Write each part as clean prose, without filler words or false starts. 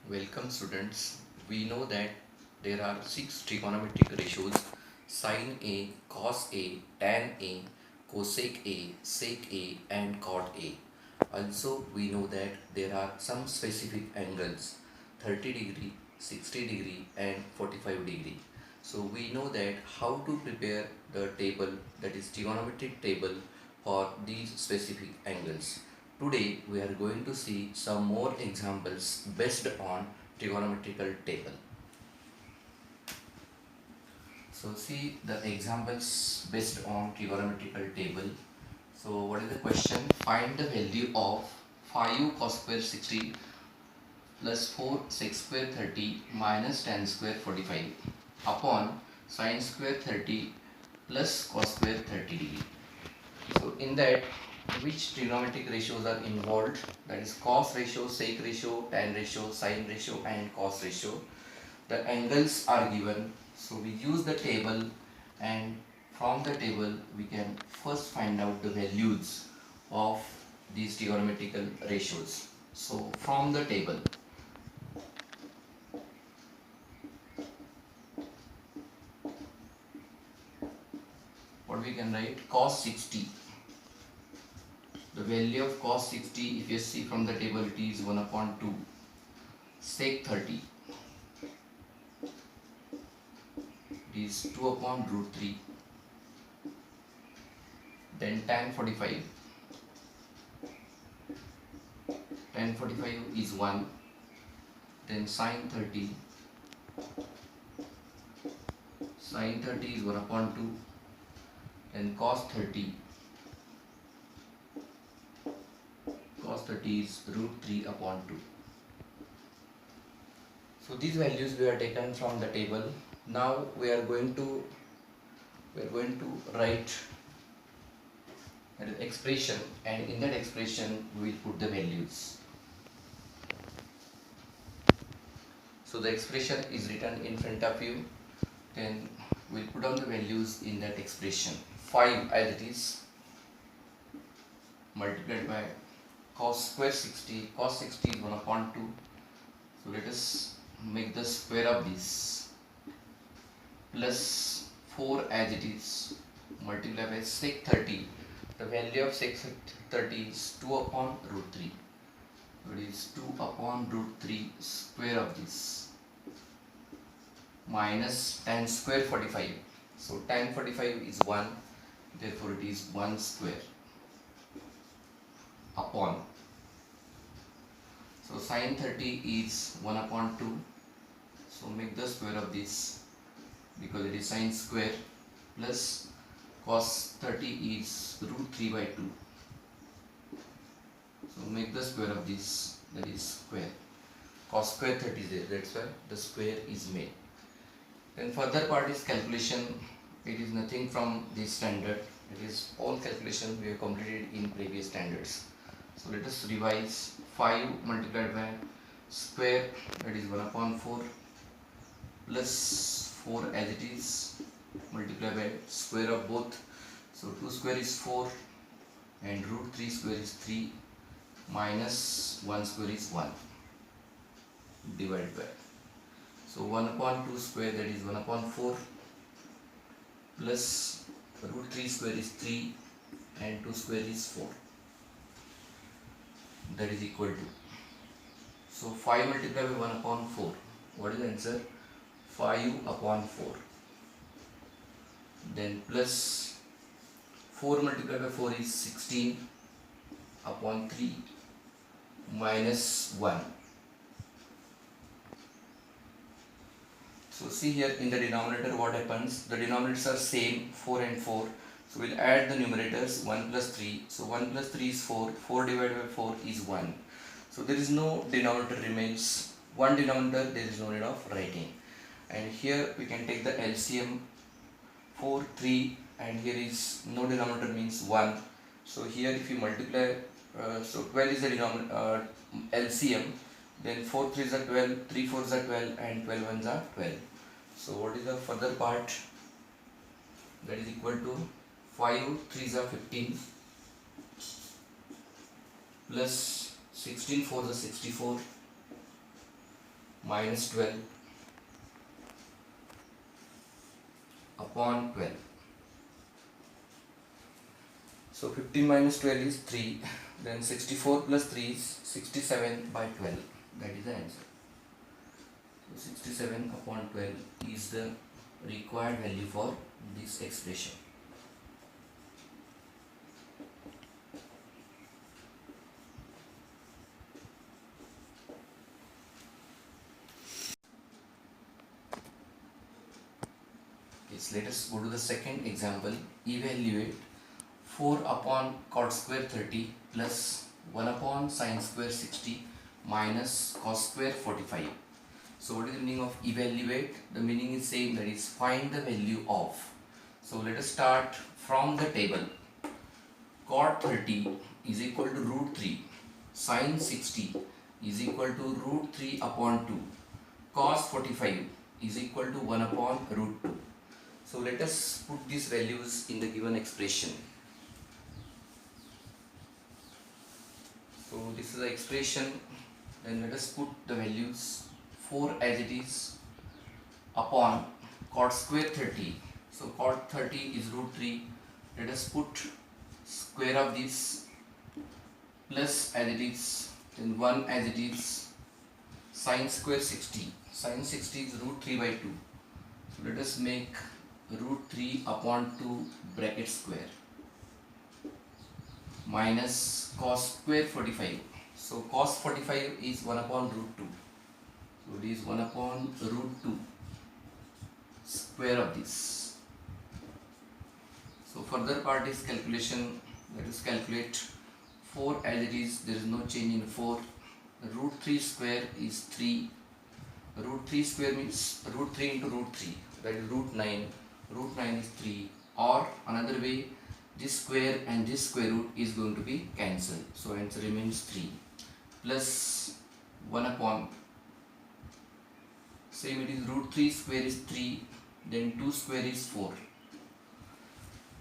Welcome students. We know that there are six trigonometric ratios: sin A, cos A, tan A, cosec A, sec A and cot A. Also we know that there are some specific angles: 30 degree, 60 degree and 45 degree. So we know that how to prepare the table, that is trigonometric table, for these specific angles. Today we are going to see some more examples based on trigonometrical table. So see the examples based on trigonometrical table. So what is the question? Find the value of 5 cos square 60 plus 4 sec square 30 minus tan square 45 upon sin square 30 plus cos square 30 degree. So in that, which trigonometric ratios are involved? That is cos ratio, sec ratio, tan ratio, sin ratio and cos ratio. The angles are given, so we use the table, and from the table we can first find out the values of these trigonometrical ratios. So from the table, what we can write? Cos 60. The value of cos 60, if you see from the table, it is 1 upon 2. Sec 30, it is 2 upon root 3. Then tan 45, tan 45 is 1. Then sin 30, sin 30 is 1 upon 2. Then cos 30, cos 30 is root 3 upon 2. So these values we are taken from the table. Now we are going to write an expression, and in that expression we will put the values. So the expression is written in front of you. Then we'll put down the values in that expression. 5 as it is, multiplied by cos square 60. Cos 60 is 1 upon 2. So let us make the square of this, plus 4 as it is, multiplied by sec 30. The value of sec 30 is 2 upon root 3. So it is 2 upon root 3 square of this, minus tan square 45. So tan 45 is 1, therefore it is 1 square upon. So sin 30 is 1 upon 2. So make the square of this, because it is sin square, plus cos 30 is root 3 by 2. So make the square of this, that is square. Cos square 30 is there, that's why the square is made. Then further part is calculation. It is nothing from this standard. It is all calculation we have completed in previous standards. So let us revise. 5 multiplied by square, that is 1 upon 4, plus 4 as it is, multiplied by square of both. So 2 square is 4 and root 3 square is 3, minus 1 square is 1, divided by. So 1 upon 2 square, that is 1 upon 4, plus root 3 square is 3 and 2 square is 4, that is equal to. So 5 multiplied by 1 upon 4, what is the answer? 5 upon 4. Then plus 4 multiplied by 4 is 16 upon 3, minus 1. So see here in the denominator what happens, the denominators are same, 4 and 4. So we'll add the numerators, 1 plus 3. So 1 plus 3 is 4, 4 divided by 4 is 1. So there is no denominator remains, one denominator, there is no need of writing. And here we can take the LCM, 4, 3, and here is no denominator means 1. So here if you multiply, so 12 is the denominator, LCM, then 4 3s are 12, 3 4s are 12 and 12 1s are 12. So what is the further part? That is equal to 5 3s are 15, plus 16 4s are 64, minus 12 upon 12. So 15 minus 12 is 3, then 64 plus 3 is 67 by 12. That is the answer. So 67 upon 12 is the required value for this expression. Yes, let us go to the second example. Evaluate 4 upon cot square 30 plus 1 upon sin square 60 minus cos square 45. So what is the meaning of evaluate? The meaning is same, that is find the value of. So let us start from the table. Cot 30 is equal to root 3. Sin 60 is equal to root 3 upon 2. Cos 45 is equal to 1 upon root 2. So let us put these values in the given expression. So this is the expression, then let us put the values 4 as it is upon cot square 30. So cot 30 is root 3. Let us put square of this plus as it is, then 1 as it is sin square 60. Sin 60 is root 3 by 2. So let us make root 3 upon 2 bracket square minus cos square 45. So cos 45 is 1 upon root 2. So it is 1 upon root 2 square of this. So further part is calculation. Let us calculate 4 as it is, there is no change in 4. Root 3 square is 3. Root 3 square means root 3 into root 3, that is root 9. Root 9 is 3, or another way, this square and this square root is going to be cancelled. So answer remains 3 plus 1 upon, same it is root 3 square is 3, then 2 square is 4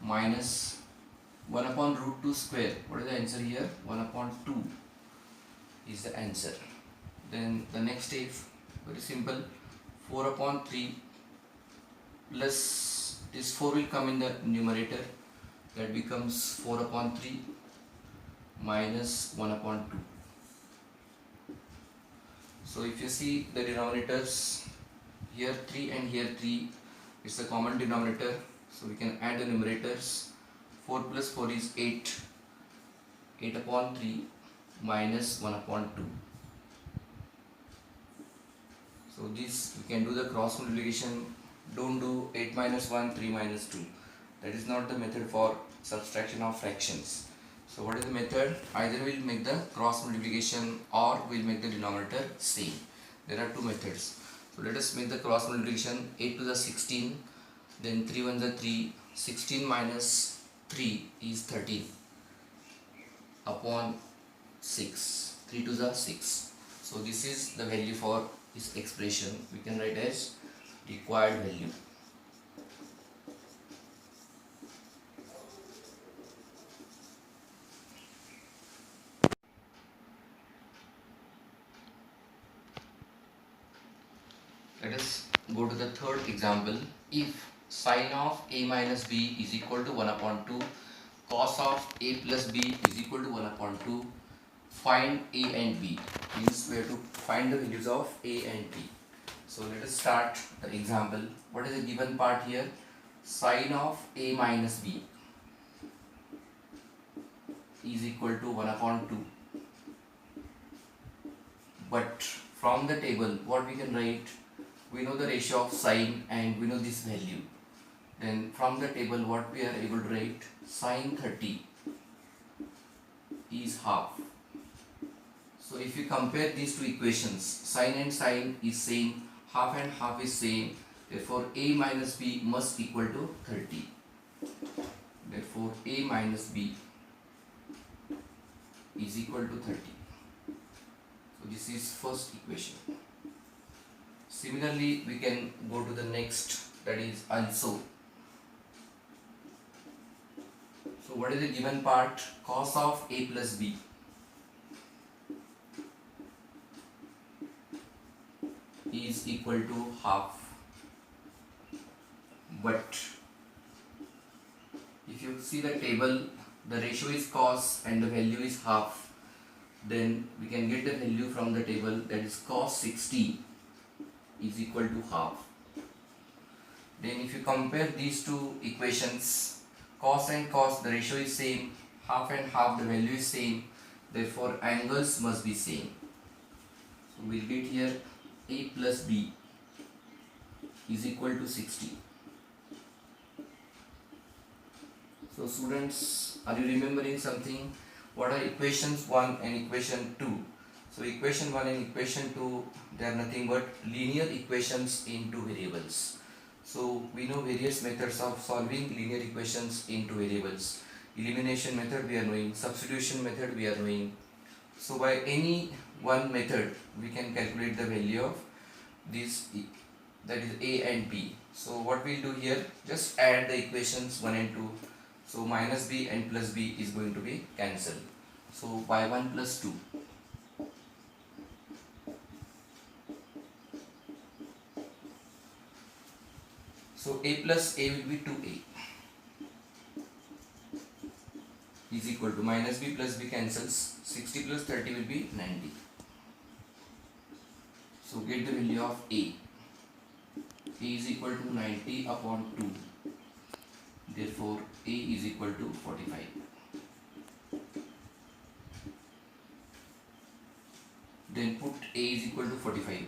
minus 1 upon root 2 square. What is the answer here? 1 upon 2 is the answer. Then the next step, very simple, 4 upon 3 plus this 4 will come in the numerator, that becomes 4 upon 3 minus 1 upon 2. So if you see the denominators, here 3 and here 3, it's a common denominator, so we can add the numerators. 4 plus 4 is 8, 8 upon 3 minus 1 upon 2. So this we can do the cross multiplication. Don't do 8 minus 1, 3 minus 2. That is not the method for subtraction of fractions. So what is the method? Either we'll make the cross multiplication or we'll make the denominator same. There are two methods. So let us make the cross multiplication. 8 to the 16, then 3 1 the 3, 16 minus 3 is 13 upon 6, 3 to the 6. So this is the value for this expression. We can write as required value. Let us go to the third example. If sine of a minus b is equal to 1 upon 2, cos of a plus b is equal to 1 upon 2, find a and b. Means we have to find the values of a and b. So let us start the example. What is the given part here? Sine of a minus b is equal to 1 upon 2. But from the table, what we can write? We know the ratio of sine and we know this value. Then from the table, what we are able to write? Sine 30 is half. So if you compare these two equations, sine and sine is same, half and half is same, therefore a minus b must equal to 30. Therefore a minus b is equal to 30. So this is first equation. Similarly, we can go to the next, that is also. So what is the given part? Cos of a plus b is equal to half, but if you see the table, the ratio is cos and the value is half, then we can get the value from the table, that is cos 60 is equal to half. Then if you compare these two equations, cos and cos, the ratio is same, half and half, the value is same, therefore angles must be same. So we'll get here a plus b is equal to 60. So students, are you remembering something? What are equations 1 and equation 2? So equation 1 and equation 2, they are nothing but linear equations in two variables. So we know various methods of solving linear equations in two variables. Elimination method we are knowing, substitution method we are knowing. So by any one method we can calculate the value of this, that is a and b. So what we'll do here, just add the equations 1 and 2. So minus b and plus b is going to be cancelled. So by 1 plus 2. So a plus a will be 2a is equal to minus b plus b cancels, 60 plus 30 will be 90. So get the value of a. A is equal to 90 upon 2. Therefore a is equal to 45. Then put a is equal to 45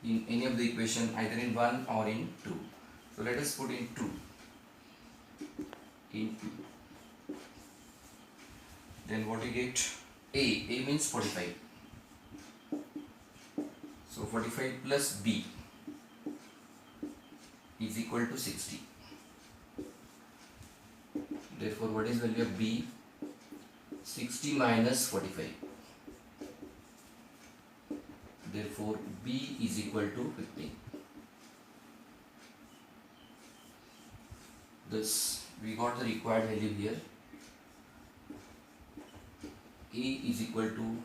in any of the equation, either in 1 or in 2. So let us put in 2. In 2. Then what we get? A means 45. So 45 plus b is equal to 60. Therefore what is value of b? 60 minus 45. Therefore b is equal to 15. Thus we got the required value here. A is equal to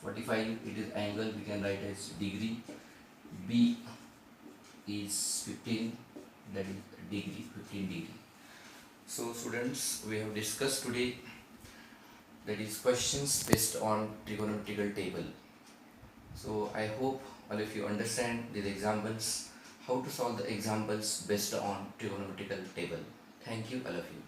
45, it is angle, we can write as degree. B is 15, that is degree, 15 degree. So students, we have discussed today, that is questions based on trigonometrical table. So I hope all of you understand these examples, how to solve the examples based on trigonometrical table. Thank you all of you.